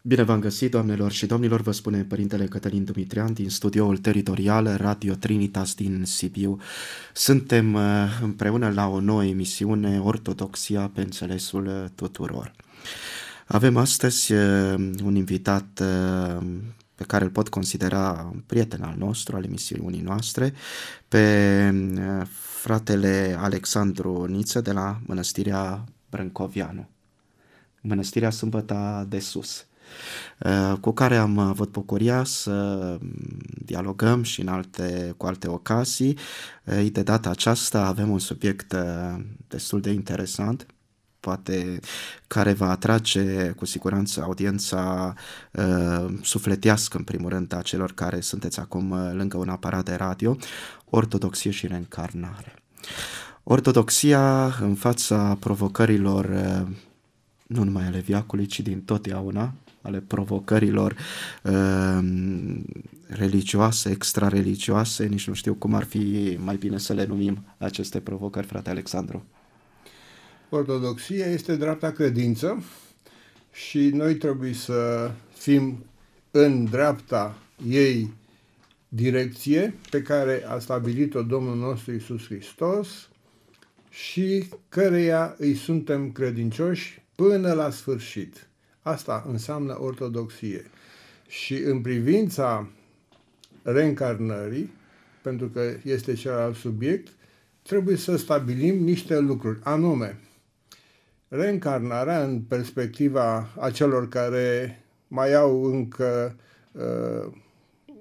Bine v-am găsit, doamnelor și domnilor, vă spune Părintele Cătălin Dumitrian din studioul teritorial Radio Trinitas din Sibiu. Suntem împreună la o nouă emisiune, Ortodoxia pe înțelesul tuturor. Avem astăzi un invitat pe care îl pot considera un prieten al nostru, al emisiunii noastre, pe fratele Alexandru Niță de la Mănăstirea Brâncovianu, Mănăstirea Sâmbăta de Sus, cu care am avut bucuria să dialogăm și cu alte ocazii. De data aceasta avem un subiect destul de interesant, poate care va atrage cu siguranță audiența sufletească, în primul rând, a celor care sunteți acum lângă un aparat de radio: ortodoxie și reîncarnare. Ortodoxia în fața provocărilor nu numai ale veacului, ci din totdeauna, ale provocărilor religioase, extrareligioase, nici nu știu cum ar fi mai bine să le numim aceste provocări, frate Alexandru. Ortodoxia este dreapta credință și noi trebuie să fim în dreapta ei direcție pe care a stabilit-o Domnul nostru Iisus Hristos și căreia îi suntem credincioși până la sfârșit. Asta înseamnă ortodoxie. Și în privința reîncarnării, pentru că este celălalt subiect, trebuie să stabilim niște lucruri, anume reîncarnarea în perspectiva acelor care mai au încă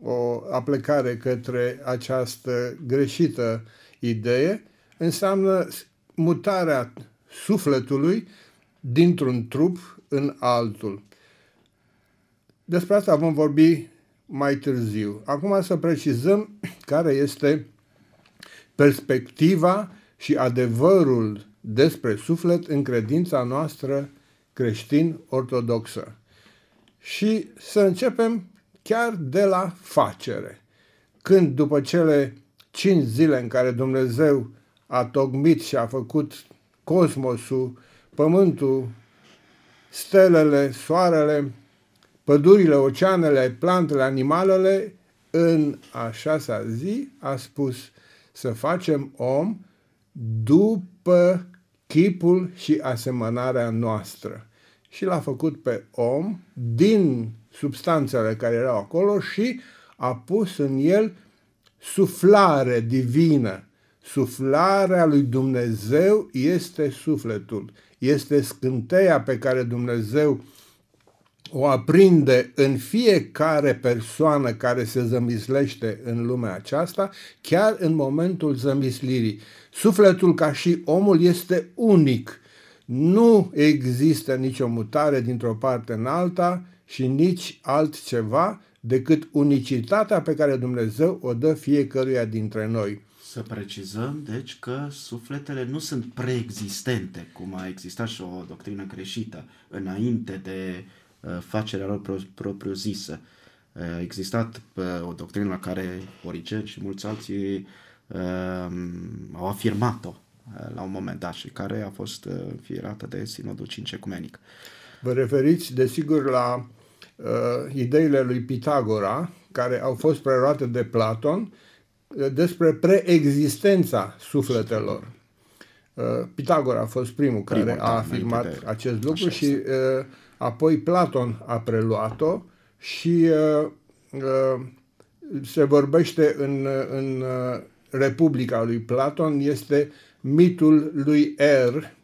o aplecare către această greșită idee, înseamnă mutarea sufletului dintr-un trup în altul. Despre asta vom vorbi mai târziu. Acum să precizăm care este perspectiva și adevărul despre suflet în credința noastră creștin-ortodoxă. Și să începem chiar de la facere. Când după cele 5 zile în care Dumnezeu a tocmit și a făcut cosmosul, pământul, stelele, soarele, pădurile, oceanele, plantele, animalele, în a 6-a zi a spus să facem om după chipul și asemănarea noastră. Și l-a făcut pe om din substanțele care erau acolo și a pus în el suflare divină. Suflarea lui Dumnezeu este sufletul. Este scânteia pe care Dumnezeu o aprinde în fiecare persoană care se zămislește în lumea aceasta, chiar în momentul zămislirii. Sufletul, ca și omul, este unic. Nu există nicio mutare dintr-o parte în alta și nici altceva decât unicitatea pe care Dumnezeu o dă fiecăruia dintre noi. Să precizăm, deci, că sufletele nu sunt preexistente, cum a existat și o doctrină greșită înainte de facerea lor propriu-zisă. A existat o doctrină la care Origen și mulți alții au afirmat-o la un moment dat și care a fost înfierată de Sinodul Cinci Ecumenic. Vă referiți, desigur, la ideile lui Pitagora, care au fost preluate de Platon, despre preexistența sufletelor. Pitagora a fost primul care a afirmat acest lucru și apoi Platon a preluat-o și se vorbește în Republica lui Platon, este mitul lui Er,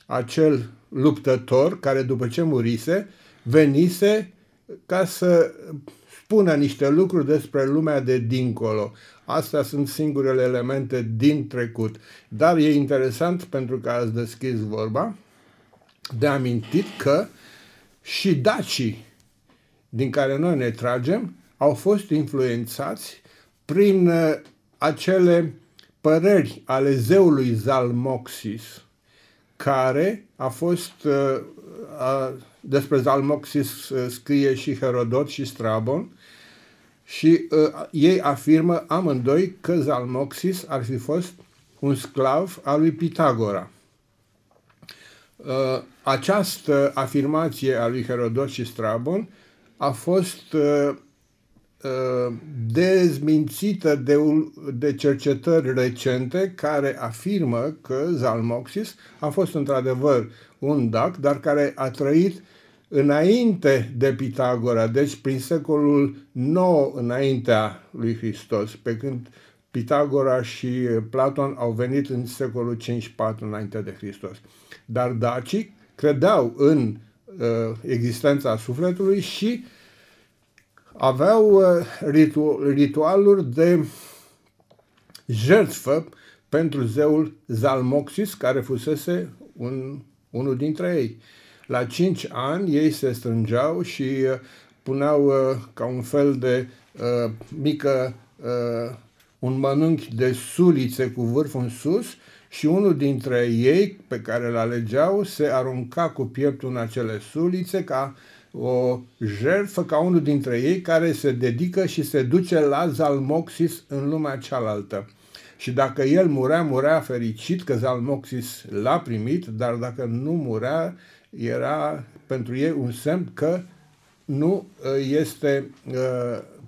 acel luptător care după ce murise, venise ca să spună niște lucruri despre lumea de dincolo. Astea sunt singurele elemente din trecut. Dar e interesant, pentru că ați deschis vorba, de amintit că și dacii din care noi ne tragem au fost influențați prin acele păreri ale zeului Zalmoxis, care a fost, despre Zalmoxis scrie și Herodot și Strabon, și ei afirmă amândoi că Zalmoxis ar fi fost un sclav al lui Pitagora. Această afirmație a lui Herodot și Strabon a fost dezmințită de cercetări recente care afirmă că Zalmoxis a fost într-adevăr un dac, dar care a trăit înainte de Pitagora, deci prin secolul IX înaintea lui Hristos, pe când Pitagora și Platon au venit în secolul 5-4 înainte de Hristos. Dar dacii credeau în existența sufletului și aveau ritualuri de jertfă pentru zeul Zalmoxis, care fusese unul dintre ei. La 5 ani ei se strângeau și puneau ca un fel de un mănânchi de sulițe cu vârful în sus și unul dintre ei, pe care îl alegeau, se arunca cu pieptul în acele sulițe ca o jertfă, ca unul dintre ei care se dedică și se duce la Zalmoxis în lumea cealaltă. Și dacă el murea fericit că Zalmoxis l-a primit, dar dacă nu murea, era pentru ei un semn că nu este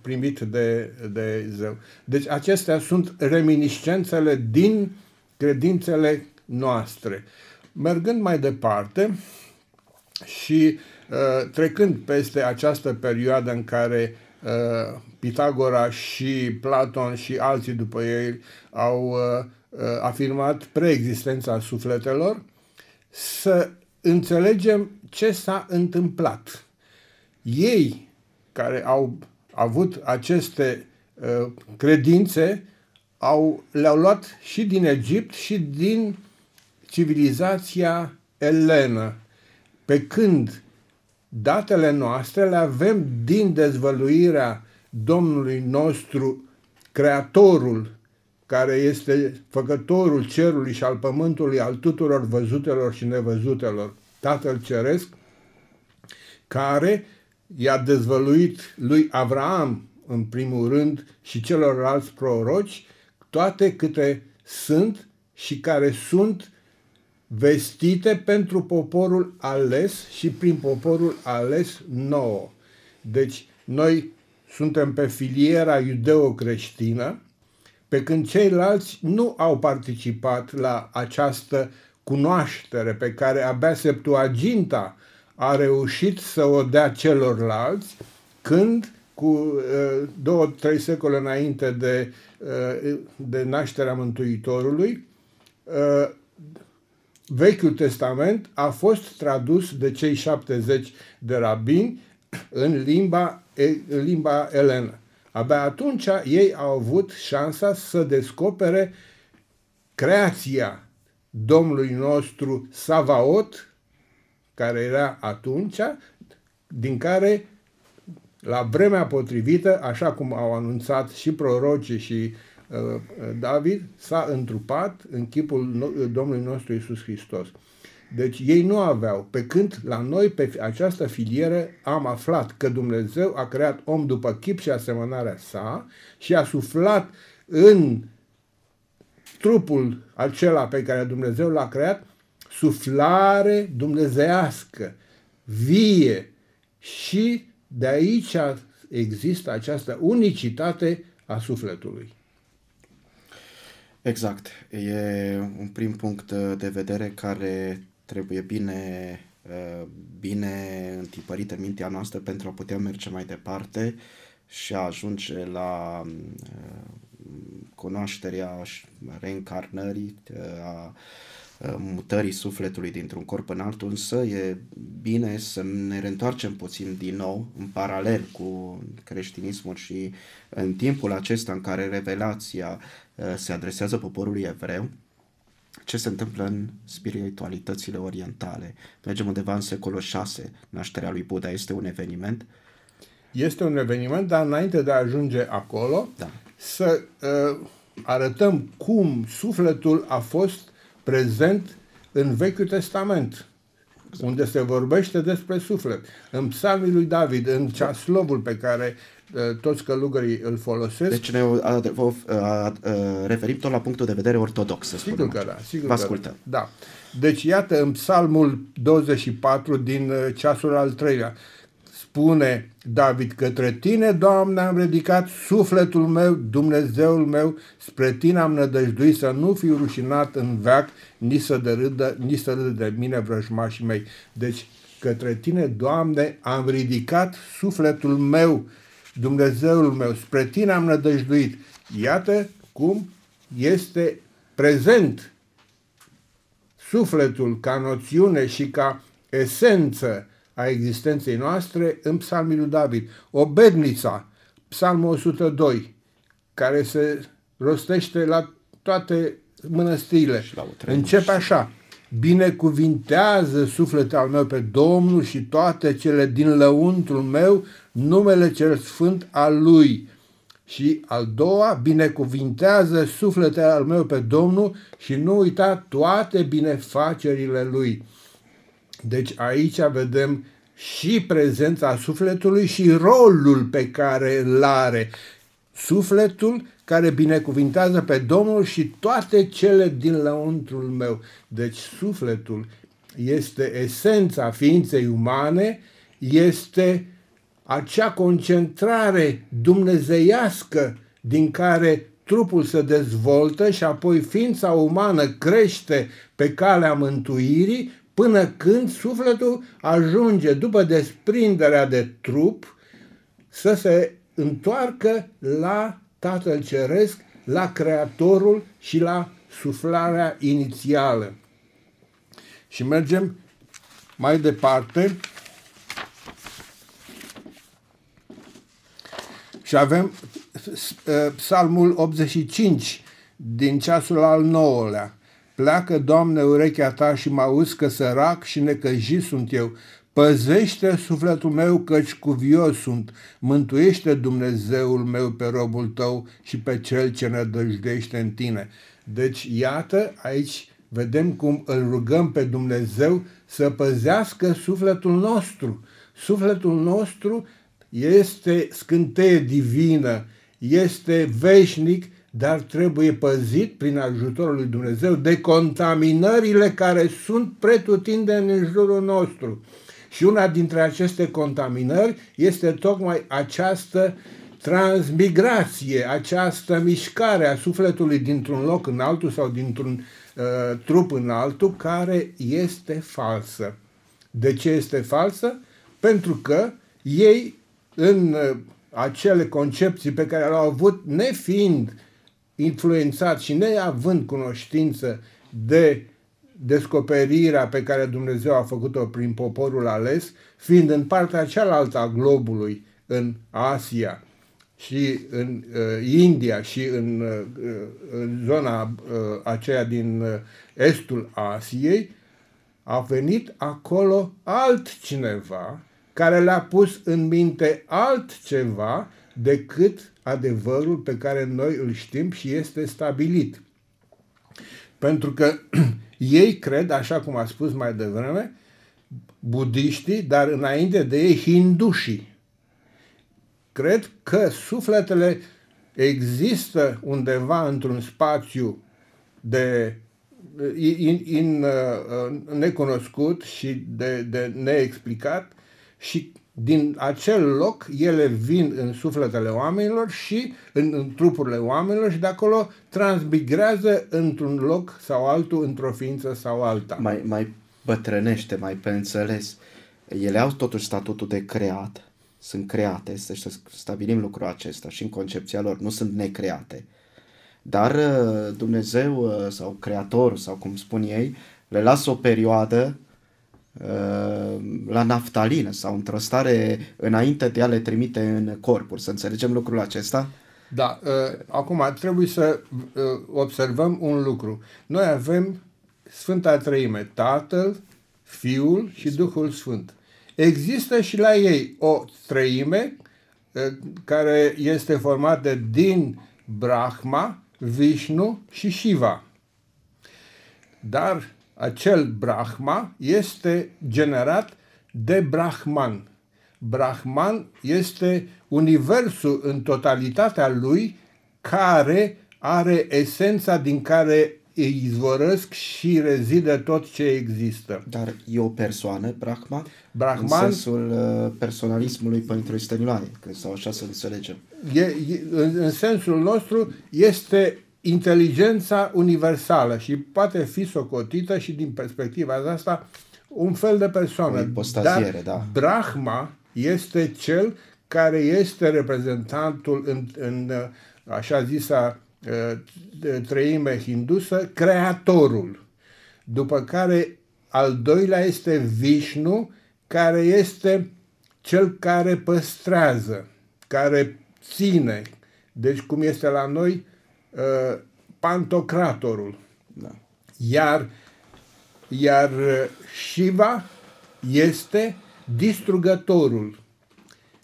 primit de zeu. Deci acestea sunt reminiscențele din credințele noastre. Mergând mai departe și trecând peste această perioadă în care Pitagora și Platon și alții după ei au afirmat preexistența sufletelor, să înțelegem ce s-a întâmplat. Ei care au avut aceste credințe le-au luat și din Egipt și din civilizația elenă, pe când datele noastre le avem din dezvăluirea Domnului nostru, Creatorul, care este făcătorul cerului și al pământului, al tuturor văzutelor și nevăzutelor, Tatăl Ceresc, care i-a dezvăluit lui Avraam, în primul rând, și celorlalți proroci, toate câte sunt și care sunt vestite pentru poporul ales și prin poporul ales nouă. Deci, noi suntem pe filiera iudeo-creștină, pe când ceilalți nu au participat la această cunoaștere pe care abia Septuaginta a reușit să o dea celorlalți, când cu 2-3 secole înainte de nașterea Mântuitorului, Vechiul Testament a fost tradus de cei 70 de rabini în limba elenă. Abia atunci ei au avut șansa să descopere creația Domnului nostru Savaot, care era atunci, din care la vremea potrivită, așa cum au anunțat și prorocii și David, s-a întrupat în chipul Domnului nostru Iisus Hristos. Deci ei nu aveau, pe când la noi pe această filieră am aflat că Dumnezeu a creat om după chip și asemănarea sa și a suflat în trupul acela pe care Dumnezeu l-a creat suflare dumnezeiască, vie, și de aici există această unicitate a sufletului. Exact. E un prim punct de vedere care trebuie bine întipărit în mintea noastră pentru a putea merge mai departe și a ajunge la cunoașterea reîncarnării, a mutării sufletului dintr-un corp în altul, însă e bine să ne reîntoarcem puțin din nou, în paralel cu creștinismul și în timpul acesta în care revelația se adresează poporului evreu, ce se întâmplă în spiritualitățile orientale. Mergem undeva în secolul 6, nașterea lui Buddha este un eveniment. Este un eveniment, dar înainte de a ajunge acolo, să arătăm cum sufletul a fost prezent în Vechiul Testament, unde se vorbește despre suflet. În Psalmii lui David, în ceaslovul pe care toți călugării îl folosesc. Deci ne referim tot la punctul de vedere ortodox, să spunem. Sigur că da. Sigur Vă ascultăm. Da. Deci iată, în Psalmul 24 din ceasul al 3-lea, spune David: către tine, Doamne, am ridicat sufletul meu, Dumnezeul meu, spre tine am nădăjduit, să nu fiu rușinat în veac, nici să râdă de mine vrăjmașii mei. Deci, către tine, Doamne, am ridicat sufletul meu, Dumnezeul meu, spre tine am nădăjduit. Iată cum este prezent sufletul ca noțiune și ca esență a existenței noastre în psalmul lui David. Obednița, psalmul 102, care se rostește la toate mănăstirile, începe așa: binecuvintează sufletul al meu pe Domnul și toate cele din lăuntrul meu, numele cel sfânt al lui. Și al doua: binecuvintează sufletul al meu pe Domnul și nu uita toate binefacerile lui. Deci aici vedem și prezența sufletului și rolul pe care îl are. Sufletul care binecuvintează pe Domnul și toate cele din lăuntrul meu. Deci sufletul este esența ființei umane, este acea concentrare dumnezeiască din care trupul se dezvoltă și apoi ființa umană crește pe calea mântuirii, până când sufletul ajunge, după desprinderea de trup, să se întoarcă la Tatăl Ceresc, la Creatorul și la suflarea inițială. Și mergem mai departe și avem Psalmul 85 din ceasul al 9-lea. Pleacă, Doamne, urechea ta și mă auzi, că sărac și necăjit sunt eu. Păzește sufletul meu, căci cuvios sunt. Mântuiește, Dumnezeul meu, pe robul tău și pe cel ce nădăjduiește în tine. Deci, iată, aici vedem cum îl rugăm pe Dumnezeu să păzească sufletul nostru. Sufletul nostru este scânteie divină, este veșnic, dar trebuie păzit prin ajutorul lui Dumnezeu de contaminările care sunt pretutindeni în jurul nostru. Și una dintre aceste contaminări este tocmai această transmigrație, această mișcare a sufletului dintr-un loc în altul sau dintr-un trup în altul, care este falsă. De ce este falsă? Pentru că ei, în acele concepții pe care le-au avut, nefiind influențat și neavând cunoștință de descoperirea pe care Dumnezeu a făcut-o prin poporul ales, fiind în partea cealaltă a globului, în Asia și în India și în zona aceea din estul Asiei, a venit acolo altcineva care le-a pus în minte altceva decât adevărul pe care noi îl știm și este stabilit. Pentru că ei cred, așa cum a spus mai devreme, budiștii, dar înainte de ei hindușii, cred că sufletele există undeva într-un spațiu necunoscut și de neexplicat și din acel loc ele vin în sufletele oamenilor și în trupurile oamenilor și de acolo transmigrează într-un loc sau altul, într-o ființă sau alta. Mai bătrânește, mai pe înțeles. Ele au totuși statutul de creat. Sunt create, să stabilim lucrul acesta și în concepția lor, nu sunt necreate. Dar Dumnezeu sau Creator, sau cum spun ei, le lasă o perioadă la naftalină sau într-o stare înainte de a le trimite în corpuri. Să înțelegem lucrul acesta? Da, acum trebuie să observăm un lucru. Noi avem Sfânta Treime, Tatăl, Fiul și Duhul Sfânt. Există și la ei o treime care este formată din Brahma, Vishnu și Shiva. Dar acel Brahma este generat de Brahman. Brahman este universul în totalitatea lui, care are esența din care izvorăsc și rezidă tot ce există. Dar e o persoană, Brahma? Brahman, în sensul personalismului Părintelui Stăniloae, sau așa să înțelegem. în sensul nostru, este inteligența universală și poate fi socotită și din perspectiva asta un fel de persoană. O ipostaziere, dar Brahma este cel care este reprezentantul în așa zisa treime hindusă, creatorul. După care al doilea este Vishnu, care este cel care păstrează, care ține. Deci cum este la noi Pantocratorul. Da. Iar Shiva este distrugătorul.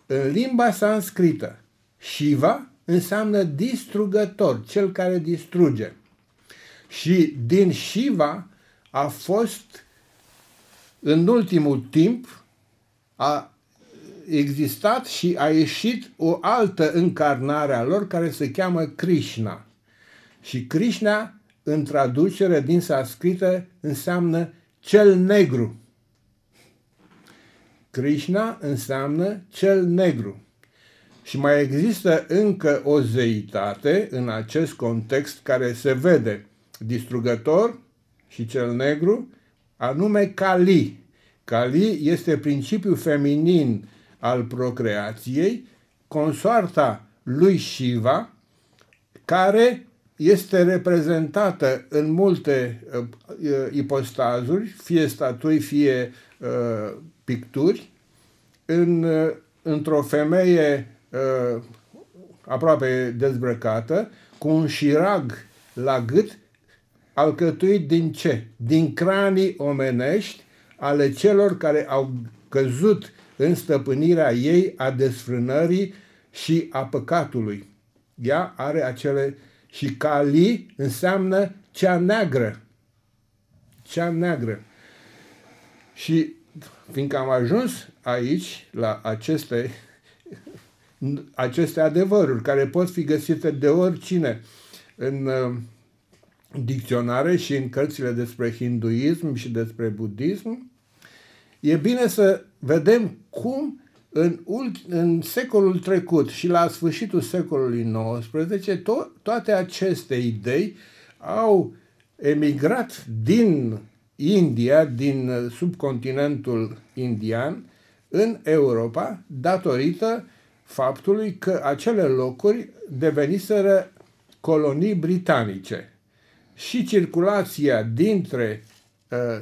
În limba sanscrită, Shiva înseamnă distrugător, cel care distruge. Și din Shiva a fost, în ultimul timp, a existat și a ieșit o altă încarnare a lor care se cheamă Krishna. Și Krishna, în traducere din sanscrită, înseamnă cel negru. Krishna înseamnă cel negru. Și mai există încă o zeitate în acest context care se vede distrugător și cel negru, anume Kali. Kali este principiul feminin al procreației, consoarta lui Shiva, care este reprezentată în multe ipostazuri, fie statui, fie picturi, într-o femeie aproape dezbrăcată, cu un șirag la gât, alcătuit din ce? Din cranii omenești ale celor care au căzut în stăpânirea ei a desfrânării și a păcatului. Ea are acele... Și Kali înseamnă cea neagră. Cea neagră. Și fiindcă am ajuns aici, la aceste adevăruri, care pot fi găsite de oricine în dicționare și în cărțile despre hinduism și despre budism, e bine să vedem cum în secolul trecut și la sfârșitul secolului XIX, toate aceste idei au emigrat din India, din subcontinentul indian, în Europa, datorită faptului că acele locuri deveniseră colonii britanice. Și circulația dintre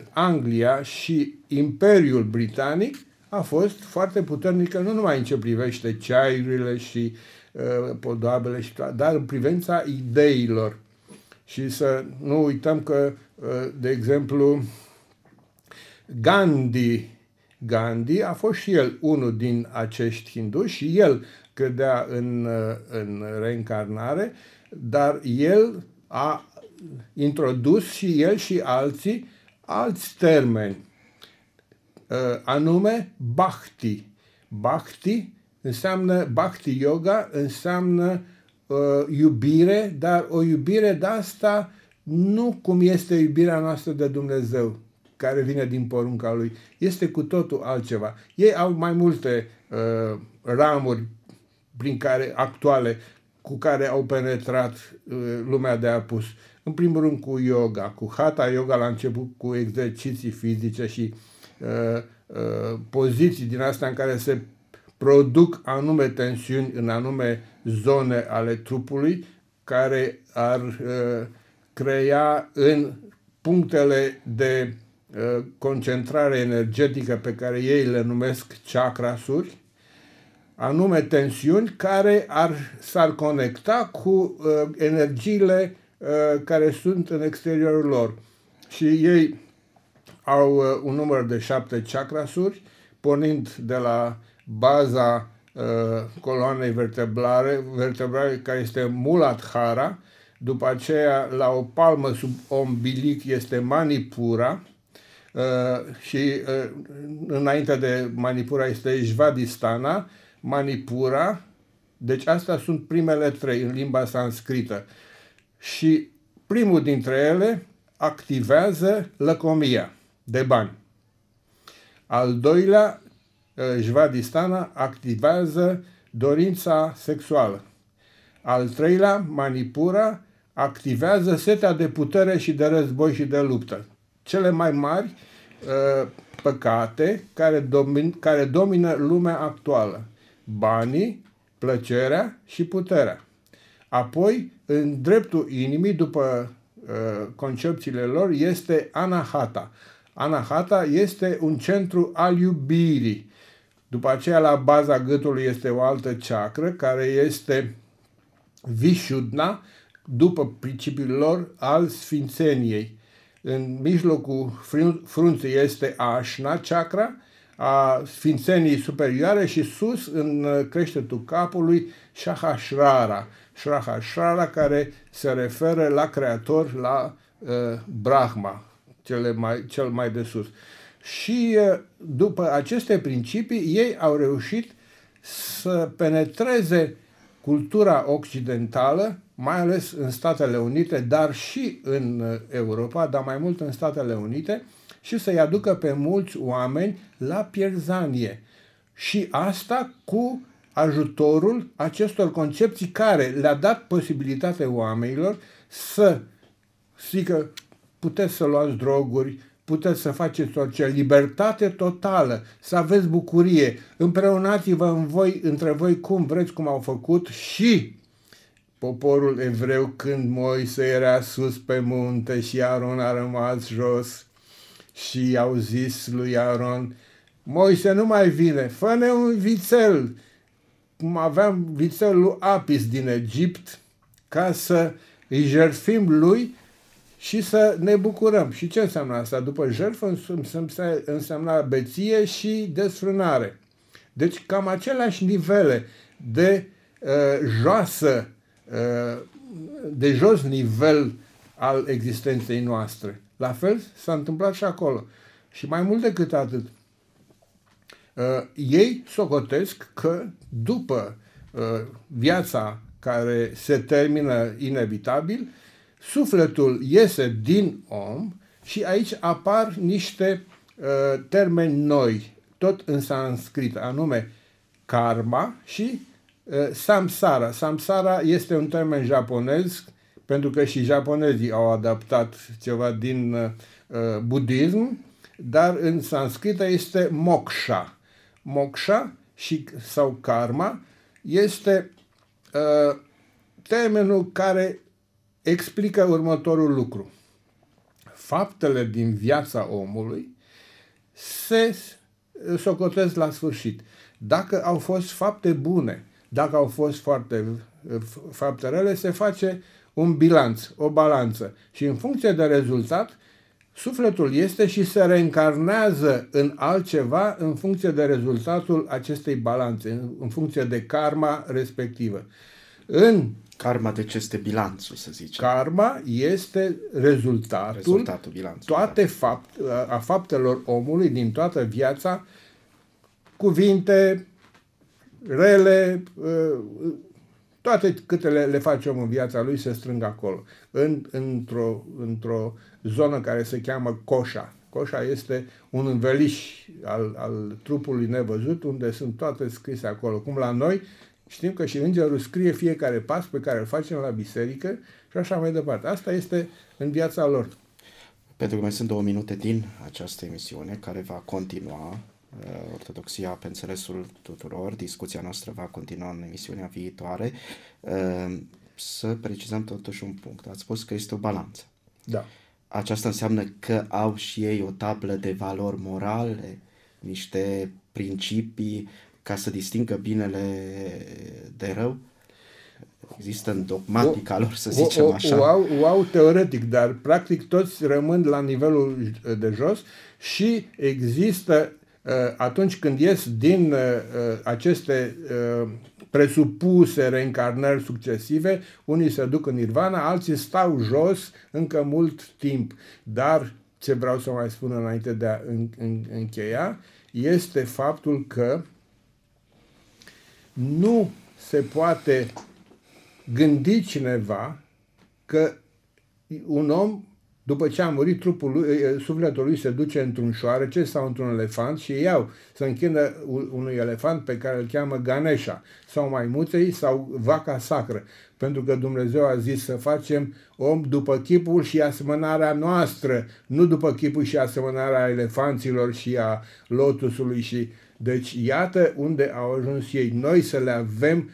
Anglia și Imperiul Britanic a fost foarte puternică, nu numai în ce privește ceaiurile și podoabele, dar în privința ideilor. Și să nu uităm că, de exemplu, Gandhi a fost și el unul din acești hinduși și el credea în reîncarnare, dar el a introdus și el și alții alți termeni, anume Bhakti. Bhakti yoga înseamnă iubire, dar o iubire de asta nu cum este iubirea noastră de Dumnezeu, care vine din porunca Lui. Este cu totul altceva. Ei au mai multe ramuri actuale cu care au penetrat lumea de apus. În primul rând cu yoga, cu Hatha yoga la început cu exerciții fizice și poziții din astea în care se produc anume tensiuni în anume zone ale trupului care ar crea în punctele de concentrare energetică pe care ei le numesc chakrasuri, anume tensiuni care s-ar conecta cu energiile care sunt în exteriorul lor. Și ei au un număr de 7 chakrasuri, pornind de la baza coloanei vertebrale care este Muladhara, după aceea la o palmă sub ombilic este Manipura și înainte de Manipura este Svadhisthana, Manipura, deci astea sunt primele trei în limba sanscrită. Și Primul dintre ele activează lăcomia de bani. Al doilea, Svadhisthana, activează dorința sexuală. Al treilea, Manipura, activează setea de putere și de război și de luptă. Cele mai mari păcate care domină lumea actuală. Banii, plăcerea și puterea. Apoi, în dreptul inimii, după concepțiile lor, este Anahata. Anahata este un centru al iubirii. După aceea, la baza gâtului este o altă chakră, care este Vishuddha, după principiul lor al sfințeniei. În mijlocul frunții este Ashna chakra, a sfințenii superioare, și sus, în creștetul capului, Sahasrara. Sahasrara, care se referă la Creator, la Brahma, cel mai de sus. Și după aceste principii, ei au reușit să penetreze cultura occidentală, mai ales în Statele Unite, dar și în Europa, dar mai mult în Statele Unite, și să-i aducă pe mulți oameni la pierzanie. Și asta cu ajutorul acestor concepții care le-a dat posibilitatea oamenilor să zică: puteți să luați droguri, puteți să faceți orice, libertate totală, să aveți bucurie, împreunați-vă între voi cum vreți, cum au făcut și poporul evreu când Moise era sus pe munte și Aron a rămas jos și au zis lui Aron: Moise nu mai vine, fă-ne un vițel, cum aveam vițelul lui Apis din Egipt, ca să îi jertfim lui și să ne bucurăm. Și ce înseamnă asta? După jertfă înseamnă beție și desfrânare. Deci cam aceleași nivele de de jos nivel al existenței noastre. La fel s-a întâmplat și acolo. Și mai mult decât atât, ei socotesc că după viața care se termină inevitabil, sufletul iese din om și aici apar niște termeni noi, tot în sanscrit, anume karma și samsara. Samsara este un termen japonez, pentru că și japonezii au adaptat ceva din budism, dar în sanscrită este moksha. Moksha sau karma este termenul care explică următorul lucru. Faptele din viața omului se socotesc la sfârșit. Dacă au fost fapte bune, dacă au fost fapte rele, se face un bilanț, o balanță. Și în funcție de rezultat, sufletul este și se reîncarnează în altceva în funcție de rezultatul acestei balanțe, în funcție de karma respectivă. Karma, deci este bilanțul, să zicem. Karma este rezultatul bilanțului, a faptelor omului din toată viața, cuvinte rele, toate câte le face omul în viața lui se strâng acolo, într-o zonă care se cheamă coșa. Coșa este un înveliș al trupului nevăzut, unde sunt toate scrise acolo. Cum la noi știm că și îngerul scrie fiecare pas pe care îl facem la biserică și așa mai departe. Asta este în viața lor. Pentru că mai sunt 2 minute din această emisiune care va continua, Ortodoxia pe înțelesul tuturor, discuția noastră va continua în emisiunea viitoare. Să precizăm totuși un punct. Ați spus că este o balanță. Da. Aceasta înseamnă că au și ei o tablă de valori morale, niște principii ca să distingă binele de rău? Există în dogmatica lor, să zicem așa. O au teoretic, dar practic toți rămân la nivelul de jos și există, atunci când ies din aceste presupuse reîncarnări succesive, unii se duc în nirvana, alții stau jos încă mult timp. Dar ce vreau să mai spun înainte de a încheia este faptul că nu se poate gândi cineva că un om, după ce a murit, trupul lui, sufletul lui se duce într-un șoarece sau într-un elefant și iau să închină unui elefant pe care îl cheamă Ganesha sau maimuței sau vaca sacră. Pentru că Dumnezeu a zis să facem om după chipul și asemănarea noastră, nu după chipul și asemănarea elefanților și a lotusului. Deci iată unde au ajuns ei. Noi să le avem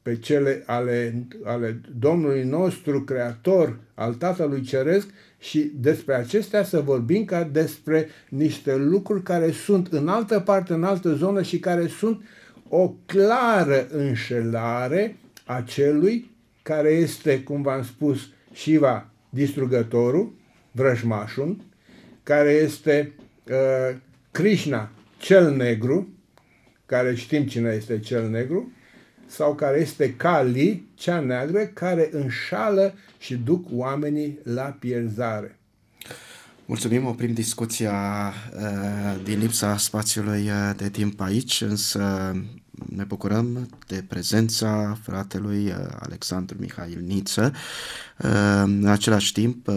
pe cele ale Domnului nostru, Creator, al Tatălui Ceresc, și despre acestea să vorbim ca despre niște lucruri care sunt în altă parte, în altă zonă și care sunt o clară înșelare a celui care este, cum v-am spus, Shiva, distrugătorul, vrăjmașul, care este Krishna, cel negru, care știm cine este cel negru, sau care este Kali, cea neagră, care înșală și duc oamenii la pierzare. Mulțumim, oprim discuția din lipsa spațiului de timp aici, însă ne bucurăm de prezența fratelui Alexandru Mihail Niță. În același timp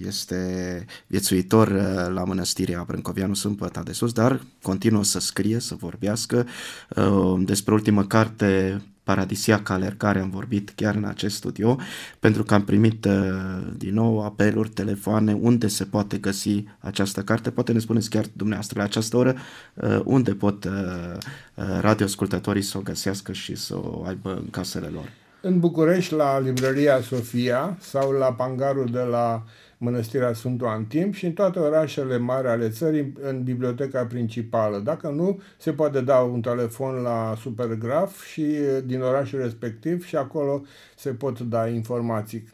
este viețuitor la mănăstirea Brâncoveanu Sâmbăta de Sus, dar continuă să scrie, să vorbească despre ultima carte Paradisiaca Alergare. Am vorbit chiar în acest studio, pentru că am primit din nou apeluri, telefoane, unde se poate găsi această carte. Poate ne spuneți chiar dumneavoastră la această oră unde pot radioascultătorii să o găsească și să o aibă în casele lor. În București, la Librăria Sofia sau la Pangarul de la Mănăstirea Sfântul Antim și în toate orașele mari ale țării, în biblioteca principală. Dacă nu, se poate da un telefon la Supergraf și din orașul respectiv și acolo se pot da informații.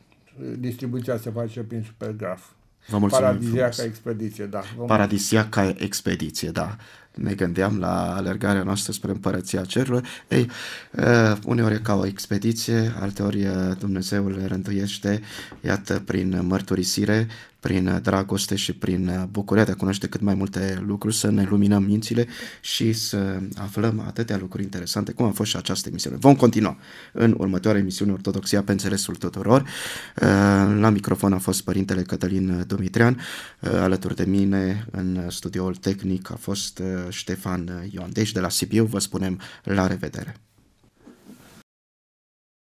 Distribuția se face prin Supergraf. Vă mulțumim. Paradisiaca expediție, da. Paradisiaca expediție, da. Ne gândeam la alergarea noastră spre Împărăția Cerurilor. Ei, uneori e ca o expediție, alteori Dumnezeu le rânduiește, iată, prin mărturisire, prin dragoste și prin bucuria de a cunoaște cât mai multe lucruri, să ne luminăm mințile și să aflăm atâtea lucruri interesante, cum a fost și această emisiune. Vom continua în următoarea emisiune Ortodoxia pe înțelesul tuturor. La microfon a fost Părintele Cătălin Dumitrian, alături de mine în studioul tehnic a fost Ștefan Ioan. Deci de la Sibiu vă spunem la revedere.